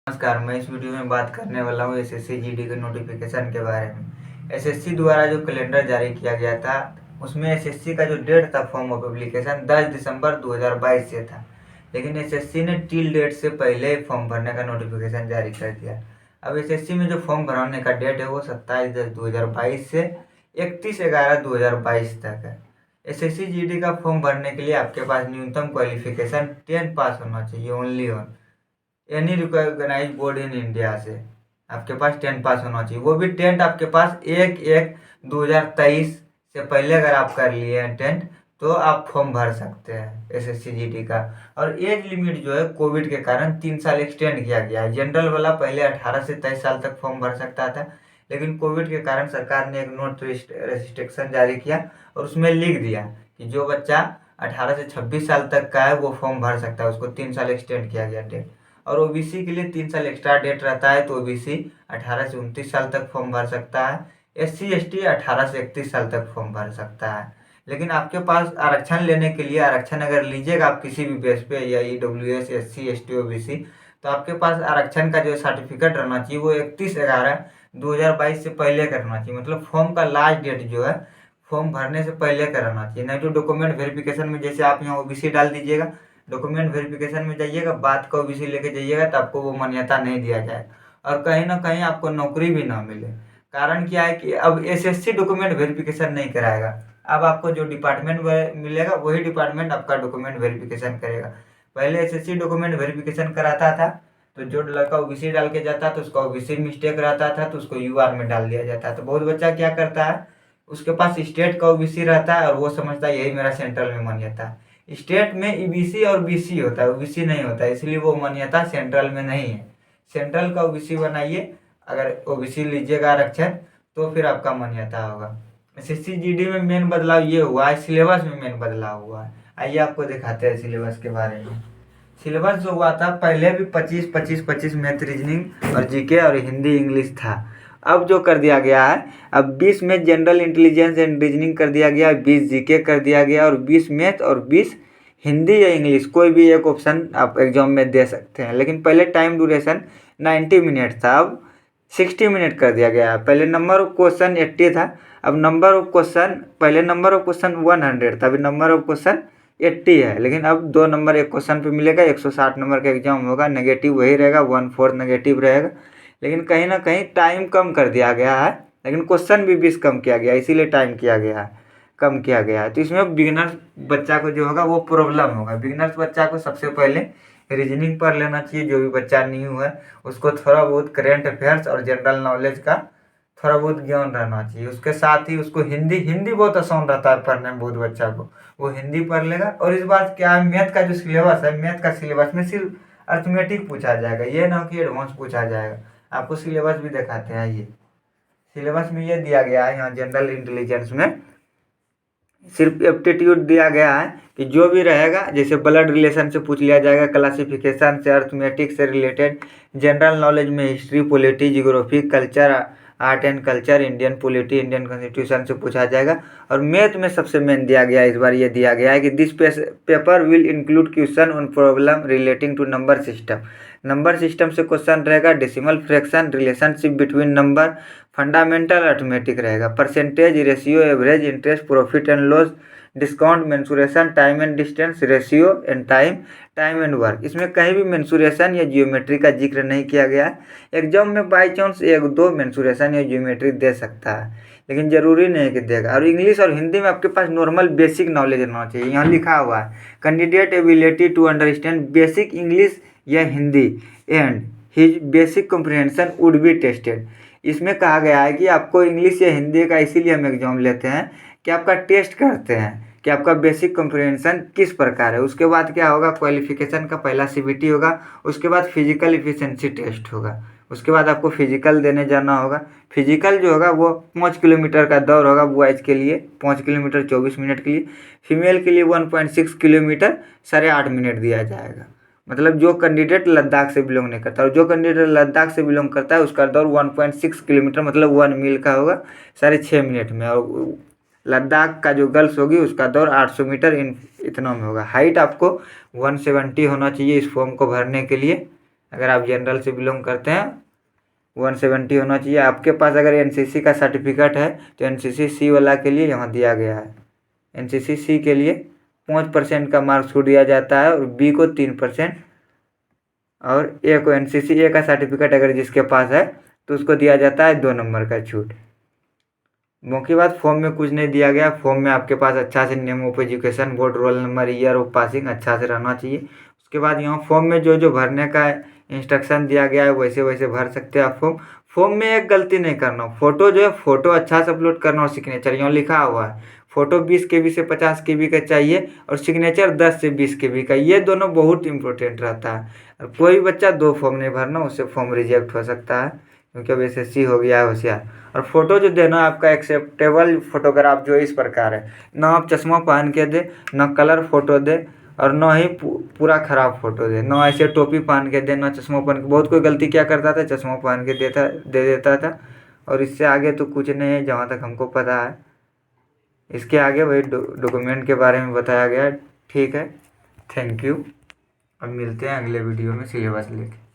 नमस्कार। मैं इस वीडियो में बात करने वाला हूँ एसएससी जीडी के नोटिफिकेशन के बारे में। एसएससी द्वारा जो कैलेंडर जारी किया गया था उसमें एसएससी का जो डेट था फॉर्म ऑफ एप्लीकेशन 10 दिसंबर 2022 से था, लेकिन एसएससी ने टिल डेट से पहले फॉर्म भरने का नोटिफिकेशन जारी कर दिया। अब एसएससी में जो फॉर्म भरने का डेट है वो 27/10/2022 से 31/11/2022 तक है। एसएससी जीडी का फॉर्म भरने के लिए आपके पास न्यूनतम क्वालिफिकेशन 10 पास होना चाहिए, only on any recognise board in India से आपके पास 10 पास होना चाहिए। वो भी 10 आपके पास 1/1/2023 से पहले अगर आप कर लिए हैं 10 तो आप फॉर्म भर सकते हैं एसएससी जीडी का। और एज लिमिट जो है कोविड के कारण 3 साल एक्सटेंड किया गया है। जनरल वाला पहले 18 से 23 साल तक फॉर्म भर सकता था, लेकिन कोविड के कारण सरकार ने एक नोट रेस्ट्रिक्शन जारी किया और उसमें लिख दिया कि जो बच्चा 18 से 26 साल तक का है वो फॉर्म भर सकता है। उसको 3 साल एक्सटेंड किया गया डेट। और ओबीसी के लिए 3 साल एक्स्ट्रा डेट रहता है, तो ओबीसी 18 से 29 साल तक फॉर्म भर सकता है। एससी एसटी 18 से 31 साल तक फॉर्म भर सकता है। लेकिन आपके पास आरक्षण लेने के लिए, आरक्षण अगर लीजिएगा आप किसी भी बेस पे या ईडब्ल्यूएस एससी एसटी ओबीसी, तो आपके पास आरक्षण का जो सर्टिफिकेट रहना चाहिए वो 31/11/2022 से पहले करना चाहिए। मतलब फॉर्म का लास्ट डेट जो है फॉर्म भरने से पहले कराना चाहिए। नहीं तो डॉक्यूमेंट वेरिफिकेशन में जैसे आप यहाँ ओबीसी डाल दीजिएगा, डॉक्यूमेंट वेरिफिकेशन में जाइएगा, बात का ओबीसी लेके जाइएगा तो आपको वो मान्यता नहीं दिया जाएगा और कहीं ना कहीं आपको नौकरी भी ना मिले। कारण क्या है कि अब एसएससी डॉक्यूमेंट वेरिफिकेशन नहीं कराएगा। अब आपको जो डिपार्टमेंट मिलेगा वही डिपार्टमेंट आपका डॉक्यूमेंट वेरिफिकेशन करेगा। पहले एसएससी डॉक्यूमेंट वेरिफिकेशन कराता था तो जो लड़का ओबीसी डाल के जाता तो उसका ओबीसी मिस्टेक रहता था तो उसको यूआर में डाल दिया जाता। तो बहुत बच्चा क्या करता है, उसके पास स्टेट का ओबीसी रहता है और वो समझता है यही मेरा सेंट्रल में मान्यता है। स्टेट में ईबीसी और बीसी होता है, ओबीसी नहीं होता है, इसलिए वो मान्यता सेंट्रल में नहीं है। सेंट्रल का ओबीसी बनाइए, अगर ओबीसी लीजिएगा आरक्षण तो फिर आपका मान्यता होगा। एसएससी जीडी में मेन बदलाव ये हुआ है, सिलेबस में मेन बदलाव हुआ है। आइए आपको दिखाते हैं सिलेबस के बारे में। सिलेबस जो हुआ था पहले भी 25-25-25 मैथ रीजनिंग और जीके और हिंदी इंग्लिश था। अब जो कर दिया गया है, अब 20 में जनरल इंटेलिजेंस एंड रीजनिंग कर दिया गया, 20 जीके कर दिया गया और 20 मैथ और 20 हिंदी या इंग्लिश कोई भी एक ऑप्शन आप एग्जाम में दे सकते हैं। लेकिन पहले टाइम ड्यूरेशन 90 मिनट था, अब 60 मिनट कर दिया गया है। पहले नंबर ऑफ क्वेश्चन 80 था, अब नंबर ऑफ क्वेश्चन, पहले नंबर ऑफ क्वेश्चन 100 था, अभी नंबर ऑफ क्वेश्चन 80 है। लेकिन अब 2 नंबर एक क्वेश्चन पे मिलेगा, 160 नंबर का एग्जाम होगा, नेगेटिव वही रहेगा, 1/4 नेगेटिव रहेगा। लेकिन कहीं ना कहीं टाइम कम कर दिया गया है, लेकिन क्वेश्चन भी 20 कम किया गया है, इसीलिए टाइम किया गया है, कम किया गया है। तो इसमें बिगिनर्स बच्चा को जो होगा वो प्रॉब्लम होगा। बिगिनर्स बच्चा को सबसे पहले रीजनिंग पढ़ लेना चाहिए। जो भी बच्चा न्यू है उसको थोड़ा बहुत करेंट अफेयर्स और जनरल नॉलेज का थोड़ा बहुत ज्ञान रहना चाहिए। उसके साथ ही उसको हिंदी हिंदी बहुत आसान रहता है पढ़ने में, बहुत बच्चा को वो हिंदी पढ़ लेगा। और इस बात क्या है, मैथ का जो सिलेबस है, मैथ का सिलेबस में सिर्फ अर्थमेटिक पूछा जाएगा, ये ना कि एडवांस पूछा जाएगा। आपको सिलेबस भी दिखाते हैं। ये सिलेबस में ये दिया गया है, यहाँ जनरल इंटेलिजेंस में सिर्फ एप्टीट्यूड दिया गया है कि जो भी रहेगा, जैसे ब्लड रिलेशन से पूछ लिया जाएगा, क्लासिफिकेशन से, अर्थमेटिक से रिलेटेड, जनरल नॉलेज में history, polity, geography, culture, art and culture, Indian polity, Indian constitution से पूछा जाएगा। और मैथ में सबसे मेन दिया गया है, इस बार ये दिया गया है कि this paper will include question on problem relating to number system. Number system से क्वेश्चन रहेगा, decimal fraction, relationship between number, fundamental arithmetic रहेगा, percentage, ratio, average, interest, profit and loss, discount, mensuration, time and distance, ratio and time, time and work. इसमें कहीं भी mensuration या geometry का जिक्र नहीं किया गया है। एग्जाम में बाई चांस 1-2 मेंसुरेशन या जियोमेट्री दे सकता है, लेकिन जरूरी नहीं कि देगा। और इंग्लिश और हिंदी में आपके पास नॉर्मल बेसिक नॉलेज होना चाहिए। यहाँ लिखा हुआ है candidate ability to understand basic English या Hindi and his basic comprehension would be tested. इसमें कहा गया है कि आपको इंग्लिश या हिंदी का, इसीलिए हम एग्जाम लेते हैं कि आपका टेस्ट करते हैं कि आपका बेसिक कॉम्प्रिहेंशन किस प्रकार है। उसके बाद क्या होगा, क्वालिफिकेशन का पहला सीबीटी होगा, उसके बाद फिजिकल इफिशिएंसी टेस्ट होगा, उसके बाद आपको फिजिकल देने जाना होगा। फिजिकल जो होगा वो 5 किलोमीटर का दौड़ होगा बॉयज़ के लिए, 5 किलोमीटर 24 मिनट के लिए, फीमेल के लिए 1.6 किलोमीटर 8.5 मिनट दिया जाएगा। मतलब जो कैंडिडेट लद्दाख से बिलोंग नहीं करता, और जो कैंडिडेट लद्दाख से बिलोंग करता है उसका दौड़ 1.6 किलोमीटर मतलब 1 मील का होगा 6.5 मिनट में। और लद्दाख का जो गर्ल्स होगी उसका दौड़ 800 मीटर इतना में होगा। हाइट आपको 170 होना चाहिए इस फॉर्म को भरने के लिए। अगर आप जनरल से बिलोंग करते हैं 170 होना चाहिए आपके पास। अगर एनसीसी का सर्टिफिकेट है तो एनसीसी सी वाला के लिए यहाँ दिया गया है, एनसीसी सी के लिए 5% का मार्क्स छूट दिया जाता है और बी को 3%, और ए को एनसीसी ए का सर्टिफिकेट अगर जिसके पास है तो उसको दिया जाता है 2 नंबर का छूट। बाकी बात फॉर्म में कुछ नहीं दिया गया। फॉर्म में आपके पास अच्छा से name of education, board, roll number, year of passing अच्छा से रहना चाहिए। उसके बाद यहाँ फॉर्म में जो जो भरने का इंस्ट्रक्शन दिया गया है वैसे वैसे भर सकते हैं आप फॉर्म। फॉर्म में एक गलती नहीं करना, फोटो जो है फोटो अच्छा से अपलोड करना और सिग्नेचर यहाँ लिखा हुआ है फोटो 20 KB से 50 KB का चाहिए और सिग्नेचर 10 से 20 KB का, ये दोनों बहुत इंपॉर्टेंट रहता है। और कोई बच्चा 2 फॉर्म नहीं भरना, उससे फॉर्म रिजेक्ट हो सकता है क्योंकि अब एसएससी हो गया है होशियार। और फोटो जो देना आपका एक्सेप्टेबल फोटोग्राफ जो इस प्रकार है, ना आप चश्मा पहन के दे, ना कलर फोटो दे, और ना ही पूरा खराब फोटो दे, ना ऐसे टोपी पहन के दे, ना चश्मा पहन के। बहुत कोई गलती क्या करता था, चश्मा पहन के दे देता था, और इससे आगे तो कुछ नहीं है जहाँ तक हमको पता है। इसके आगे वही डॉक्यूमेंट के बारे में बताया गया है। ठीक है, थैंक यू। अब मिलते हैं अगले वीडियो में सिलेबस लेके।